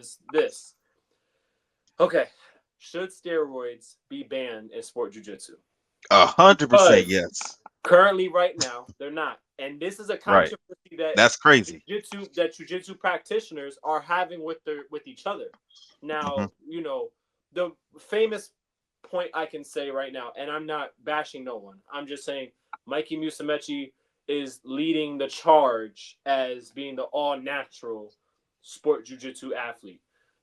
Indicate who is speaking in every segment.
Speaker 1: says this. Okay, should steroids be banned in sport jiu-jitsu?
Speaker 2: 100% yes.
Speaker 1: Currently, right now, they're not. And this is a
Speaker 2: Right.
Speaker 1: controversy that
Speaker 2: That's crazy.
Speaker 1: jiu-jitsu practitioners are having with each other.
Speaker 2: Hmm.
Speaker 1: Now, the famous point I can say right now, and I'm not bashing no one. I'm just saying Mikey Musumeci is leading the charge as being the all-natural sport jiu-jitsu athlete.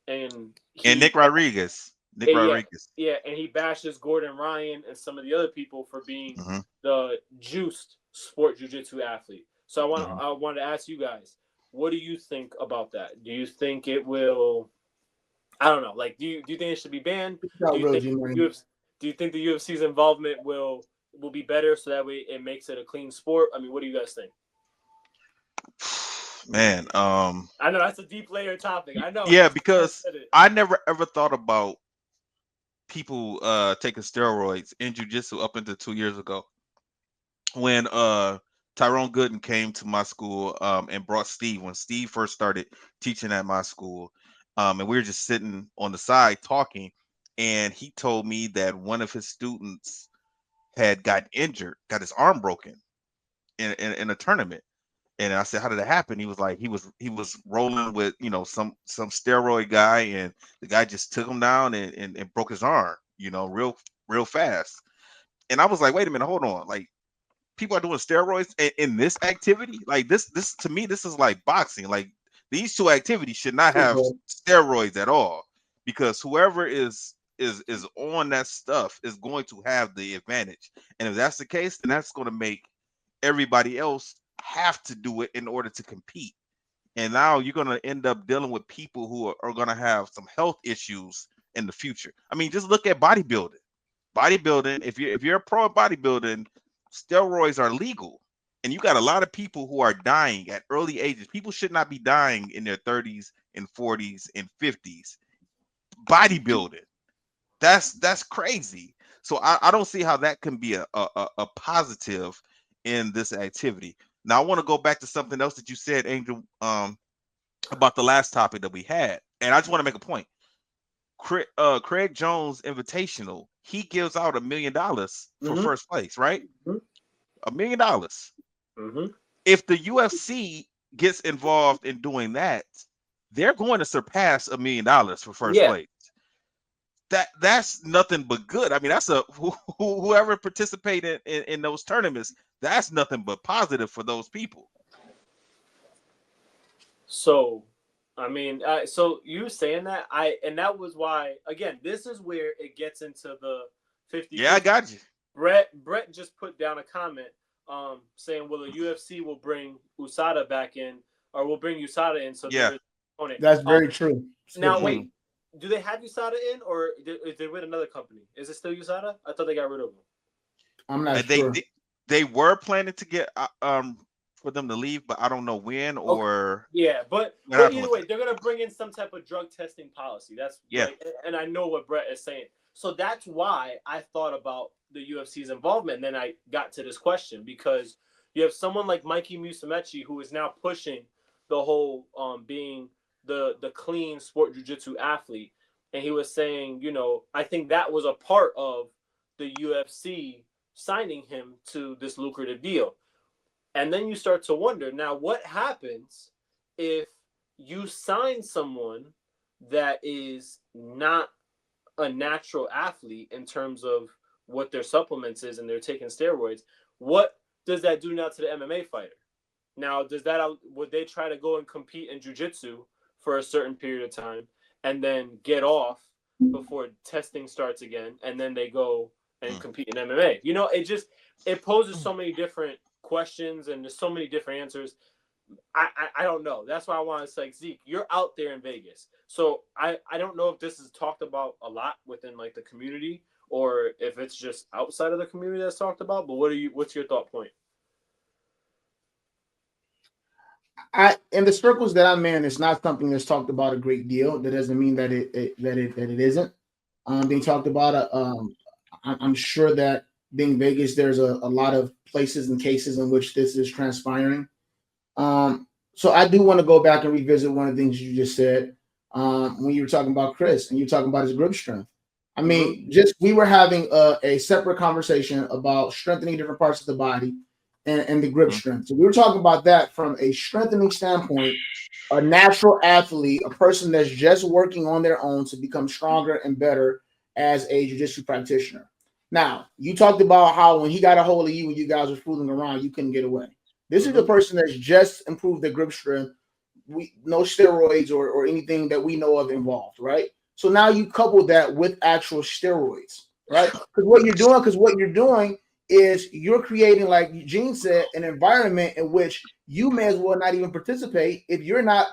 Speaker 1: And
Speaker 2: And
Speaker 1: he
Speaker 2: Nick Rodriguez. Nick
Speaker 1: yeah,
Speaker 2: Rodriguez.
Speaker 1: yeah, and he bashes Gordon Ryan and some of the other people for being
Speaker 2: Hmm.
Speaker 1: the juiced sport jiu-jitsu athlete. So
Speaker 2: Hmm.
Speaker 1: I want to ask you guys, what do you think about that? Do you think it will? I don't know. Like, do you think it should be banned? Do you think do you think the UFC's involvement will be better so that way it makes it a clean sport? I mean, what do you guys think?
Speaker 2: Man,
Speaker 1: I know that's a deep layer topic. I know.
Speaker 2: yeah,
Speaker 1: That's why I
Speaker 2: because
Speaker 1: said it.
Speaker 2: I never ever thought about people taking steroids in jiu-jitsu up until 2 years ago when Tyrone Gooden came to my school and brought Steve when Steve first started teaching at my school. And we were just sitting on the side talking, and he told me that one of his students had got injured, got his arm broken in a tournament. And I said, "How did it happen?" He was like, he was rolling with some steroid guy, and the guy just took him down and broke his arm, real fast. And I was like, "Wait a minute, hold on! Like people are doing steroids in this activity? Like this to me, this is like boxing. Like these two activities should not have steroids at all, because whoever is on that stuff is going to have the advantage. And if that's the case, then that's going to make everybody else have to do it in order to compete. And now you're going to end up dealing with people who are going to have some health issues in the future. I mean, just look at bodybuilding. Bodybuilding, if you're a pro at bodybuilding, steroids are legal. And you got a lot of people who are dying at early ages. People should not be dying in their 30s and 40s and 50s. Bodybuilding. That's crazy. So I don't see how that can be a positive in this activity. Now I want to go back to something else that you said, Angel, about the last topic that we had. And I just want to make a point. Craig Jones Invitational, he gives out $1 million for
Speaker 1: Mm-hmm.
Speaker 2: first place, right?
Speaker 1: Mm-hmm.
Speaker 2: $1 million.
Speaker 1: Mm-hmm.
Speaker 2: If the UFC gets involved in doing that, they're going to surpass $1 million for first
Speaker 1: Yeah.
Speaker 2: place. That's nothing but good. I mean, that's whoever participated in those tournaments, that's nothing but positive for those people.
Speaker 1: So, I mean, so you saying that and that was why again, this is where it gets into the
Speaker 2: Yeah, I
Speaker 1: 50-50.
Speaker 2: got you.
Speaker 1: Brett just put down a comment saying, well, the UFC will bring USADA back in, or will bring USADA in, so
Speaker 2: Yeah,
Speaker 1: there's opponent.
Speaker 3: That's very true.
Speaker 1: Now
Speaker 2: true.
Speaker 1: wait, do they have USADA in, or is they with another company? Is it still USADA? I thought they got rid of them.
Speaker 3: I'm not
Speaker 2: They
Speaker 3: sure.
Speaker 2: they were planning to get for them to leave, but I don't know when
Speaker 1: Okay.
Speaker 2: or
Speaker 1: Yeah, but
Speaker 2: what happened
Speaker 1: either
Speaker 2: with
Speaker 1: way,
Speaker 2: that.
Speaker 1: they're gonna bring in some type of drug testing policy. That's
Speaker 2: Yeah.
Speaker 1: like, and I know what Brett is saying. So that's why I thought about the UFC's involvement, and then I got to this question because you have someone like Mikey Musumeci who is now pushing the whole being the clean sport jiu-jitsu athlete, and he was saying, I think that was a part of the UFC signing him to this lucrative deal. And then you start to wonder, now what happens if you sign someone that is not a natural athlete in terms of what their supplements is and they're taking steroids? What does that do now to the MMA fighter? Now, would they try to go and compete in jiu-jitsu for a certain period of time and then get off before testing starts again, and then they go and compete in MMA? It poses so many different questions, and there's so many different answers. I don't know. That's why I want to say, Zeke, you're out there in Vegas, so I don't know if this is talked about a lot within like the community, or if it's just outside of the community that's talked about. But what's your thought point?
Speaker 3: In the circles that I'm in, it's not something that's talked about a great deal. That doesn't mean that it isn't being talked about. I'm sure that being Vegas, there's a lot of places and cases in which this is transpiring. So I do want to go back and revisit one of the things you just said. when you were talking about Chris and you're talking about his grip strength. I mean, just we were having a separate conversation about strengthening different parts of the body and the grip strength. So we were talking about that from a strengthening standpoint. A natural athlete, a person that's just working on their own to become stronger and better as a jiu-jitsu practitioner. Now, you talked about how when he got a hold of you when you guys were fooling around, you couldn't get away. This is the person that's just improved their grip strength. No steroids or anything that we know of involved, right? So now you couple that with actual steroids, right? Because what you're doing is you're creating, like Gene said, an environment in which you may as well not even participate if you're not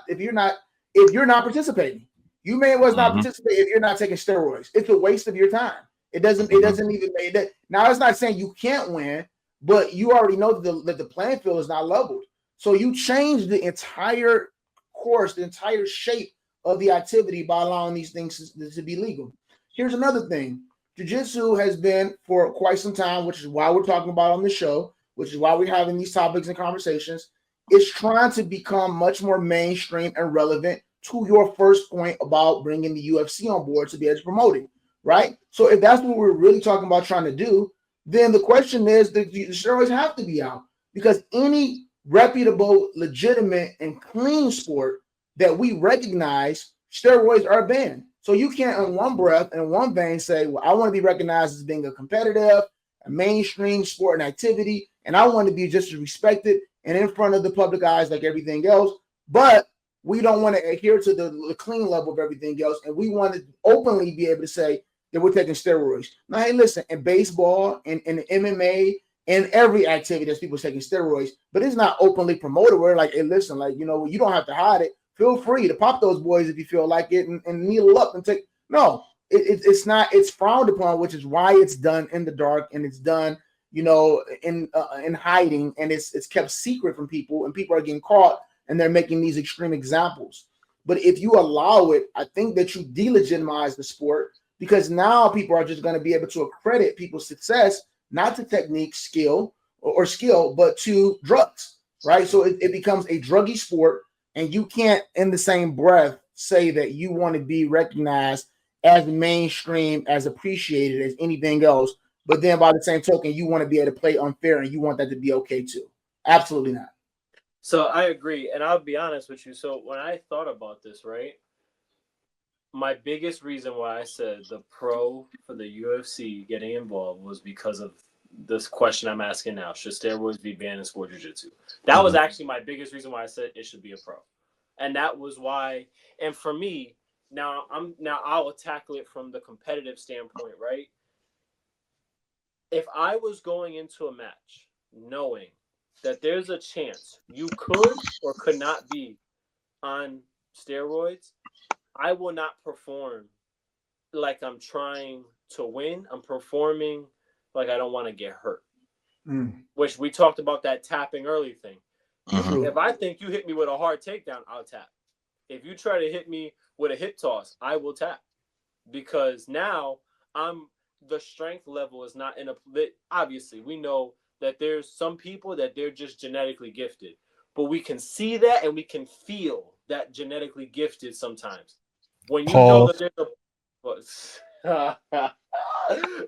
Speaker 3: participating. You may as well not participate if you're not taking steroids. It's a waste of your time. It doesn't even make that. Now it's not saying you can't win, but you already know that the playing field is not leveled. So you change the entire course, the entire shape of the activity by allowing these things to be legal. Here's another thing. Jiu-Jitsu has been for quite some time, which is why we're talking about on the show, which is why we're having these topics and conversations. It's trying to become much more mainstream and relevant to your first point about bringing the UFC on board to be able to promote it, right? So if that's what we're really talking about trying to do, then the question is that the steroids have to be out, because any reputable, legitimate, and clean sport that we recognize, steroids are banned. So you can't in one breath and one vein say, well, I want to be recognized as being a competitive, a mainstream sport and activity, and I want to be just as respected and in front of the public eyes like everything else, but we don't want to adhere to the clean level of everything else, and we want to openly be able to say that we're taking steroids. Now, hey, listen, in baseball, in MMA, in every activity, there's people taking steroids, but it's not openly promoted. We're like, hey, listen, like, you know, you don't have to hide it. Feel free to pop those boys if you feel like it and needle up and take. No, it's not. It's frowned upon, which is why it's done in the dark and it's done, you know, in hiding, and it's kept secret from people, and people are getting caught and they're making these extreme examples. But if you allow it, I think that you delegitimize the sport, because now people are just going to be able to accredit people's success not to technique, skill, or skill, but to drugs, right? So it becomes a druggy sport, and you can't, in the same breath, say that you want to be recognized as mainstream, as appreciated as anything else, but then by the same token, you want to be able to play unfair, and you want that to be okay too. Absolutely not.
Speaker 1: So I agree, and I'll be honest with you. So when I thought about this, right, my biggest reason why I said the pro for the UFC getting involved was because of this question I'm asking now. Should steroids be banned in sport jiu-jitsu? That was actually my biggest reason why I said it should be a pro. And that was why, and for me, now I'll tackle it from the competitive standpoint, right? If I was going into a match knowing that there's a chance you could or could not be on steroids, I will not perform like I'm trying to win. I'm performing like I don't want to get hurt. Which we talked about that tapping early thing. If I think you hit me with a hard takedown, I'll tap. If you try to hit me with a hip toss, I will tap. Because now the strength level is not in a. Obviously, we know that there's some people that they're just genetically gifted. But we can see that and we can feel that genetically gifted sometimes. When you know that there's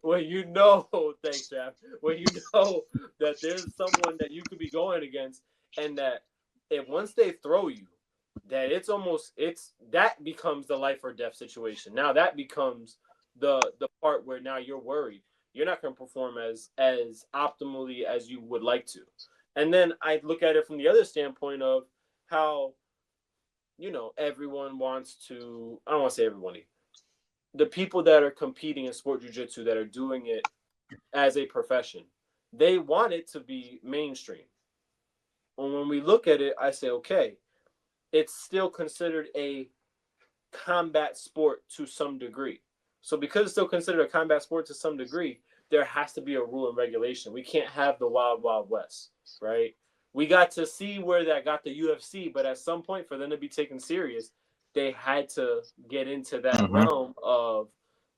Speaker 1: when you know, thanks, Jeff. When you know that there's someone that you could be going against, and that if once they throw you, that that becomes the life or death situation. Now that becomes the part where now you're worried. You're not going to perform as optimally as you would like to. And then I look at it from the other standpoint of how, you know, everyone wants to, I don't want to say everyone, the people that are competing in sport jiu-jitsu that are doing it as a profession, they want it to be mainstream. And when we look at it, I say, okay, it's still considered a combat sport to some degree. So because it's still considered a combat sport to some degree, there has to be a rule and regulation. We can't have the wild, wild west, right? We got to see where that got the UFC, but at some point for them to be taken serious, they had to get into that realm of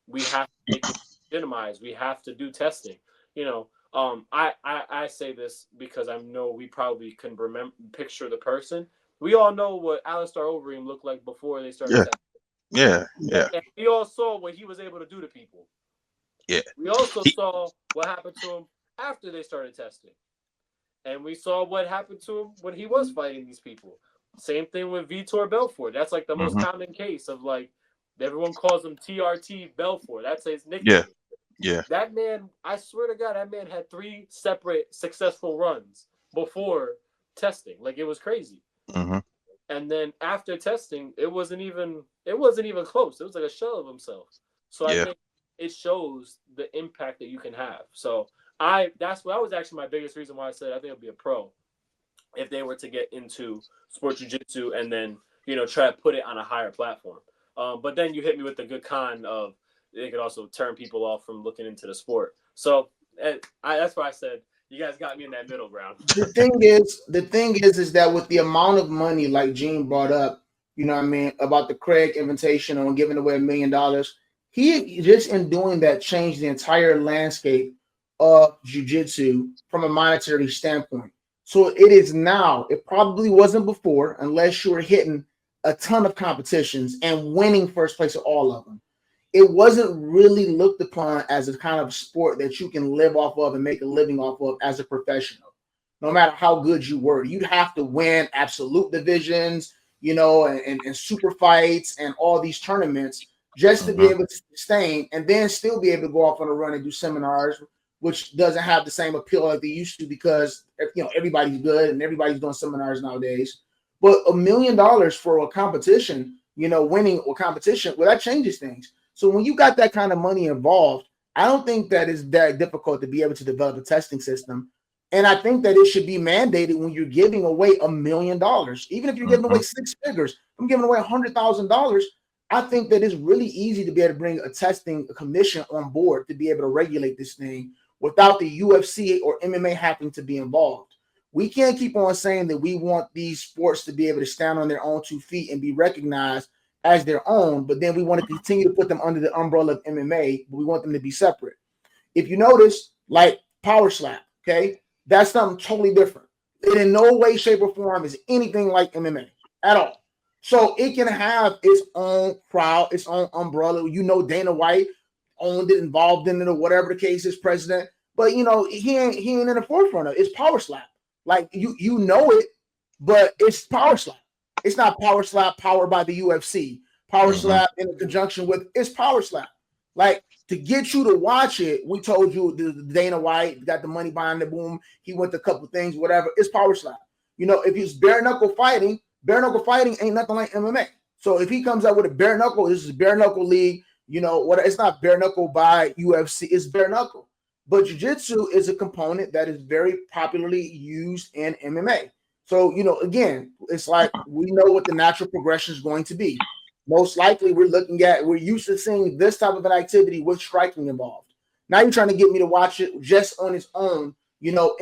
Speaker 1: we have to make it legitimized. We have to do testing. You know, I say this because I know we probably can picture the person. We all know what Alistair Overeem looked like before they started testing.
Speaker 2: Yeah.
Speaker 1: And we all saw what he was able to do to people.
Speaker 2: Yeah.
Speaker 1: We also
Speaker 2: He-
Speaker 1: saw what happened to him after they started testing. And we saw what happened to him when he was fighting these people. Same thing with Vitor Belfort. That's like the most common case of like everyone calls him TRT Belfort. That's his nickname.
Speaker 2: Yeah.
Speaker 1: That man, I swear to God, that man had 3 separate successful runs before testing. Like it was crazy. And then after testing, it wasn't even close. It was like a shell of himself. So I think it shows the impact that you can have. So that was actually my biggest reason why I said I think it'd be a pro if they were to get into sport jiu-jitsu and then try to put it on a higher platform. But then you hit me with the good con of they could also turn people off from looking into the sport. So that's why I said you guys got me in that middle ground.
Speaker 3: The thing is that with the amount of money, like Gene brought up, you know what I mean, about the Craig Invitational and giving away $1 million, he just in doing that changed the entire landscape of jiu-jitsu from a monetary standpoint. So it is now. It probably wasn't before, unless you were hitting a ton of competitions and winning first place at all of them. It wasn't really looked upon as a kind of sport that you can live off of and make a living off of as a professional. No matter how good you were, you'd have to win absolute divisions, and super fights and all these tournaments just to be able to sustain and then still be able to go off on a run and do seminars, which doesn't have the same appeal like they used to because everybody's good and everybody's doing seminars nowadays. But $1 million for a competition, winning a competition, well, that changes things. So when you got that kind of money involved, I don't think that it's that difficult to be able to develop a testing system. And I think that it should be mandated when you're giving away $1 million, even if you're giving away 6 figures. I'm giving away $100,000. I think that it's really easy to be able to bring a testing commission on board to be able to regulate this thing without the UFC or MMA having to be involved. We can't keep on saying that we want these sports to be able to stand on their own 2 feet and be recognized as their own, but then we want to continue to put them under the umbrella of MMA, but we want them to be separate. If you notice, like Power Slap, okay, that's something totally different. It in no way, shape, or form is anything like MMA at all. So it can have its own crowd, its own umbrella. Dana White owned it, involved in it, or whatever the case is, president. But he ain't in the forefront of it. It's Power Slap. Like you know it, but it's Power Slap. It's not Power Slap powered by the UFC. Power Slap in conjunction with it's Power Slap. Like to get you to watch it, we told you the Dana White got the money behind the boom. He went to a couple things, whatever. It's Power Slap. If it's bare knuckle fighting ain't nothing like MMA. So if he comes out with a bare knuckle, this is bare knuckle league. It's not bare knuckle by UFC. It's bare knuckle. But jiu-jitsu is a component that is very popularly used in MMA. So, again, it's like we know what the natural progression is going to be. Most likely we're used to seeing this type of an activity with striking involved. Now you're trying to get me to watch it just on its own,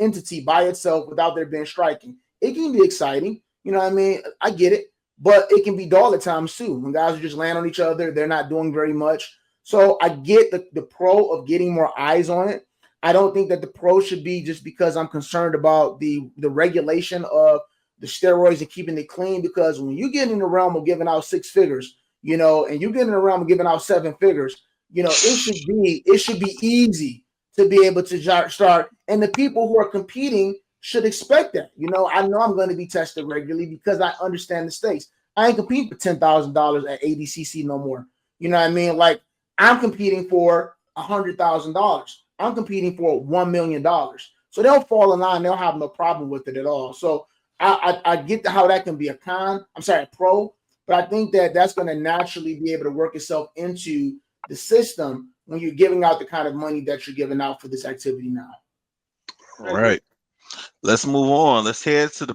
Speaker 3: entity by itself without there being striking. It can be exciting. I get it, but it can be dull at times too. When guys are just laying on each other, they're not doing very much. So I get the pro of getting more eyes on it. I don't think that the pro should be just because I'm concerned about the regulation of the steroids and keeping it clean, because when you get in the realm of giving out 6 figures, and you get in the realm of giving out 7 figures, it should be easy to be able to start. And the people who are competing should expect that. I know I'm going to be tested regularly because I understand the stakes. I ain't competing for $10,000 at ADCC no more. You know what I mean? Like I'm competing for $100,000. I'm competing for $1 million. So they'll fall in line. They'll have no problem with it at all. So I get how that can be a pro, but I think that that's going to naturally be able to work itself into the system when you're giving out the kind of money that you're giving out for this activity now.
Speaker 2: All right. Let's move on. Let's head to the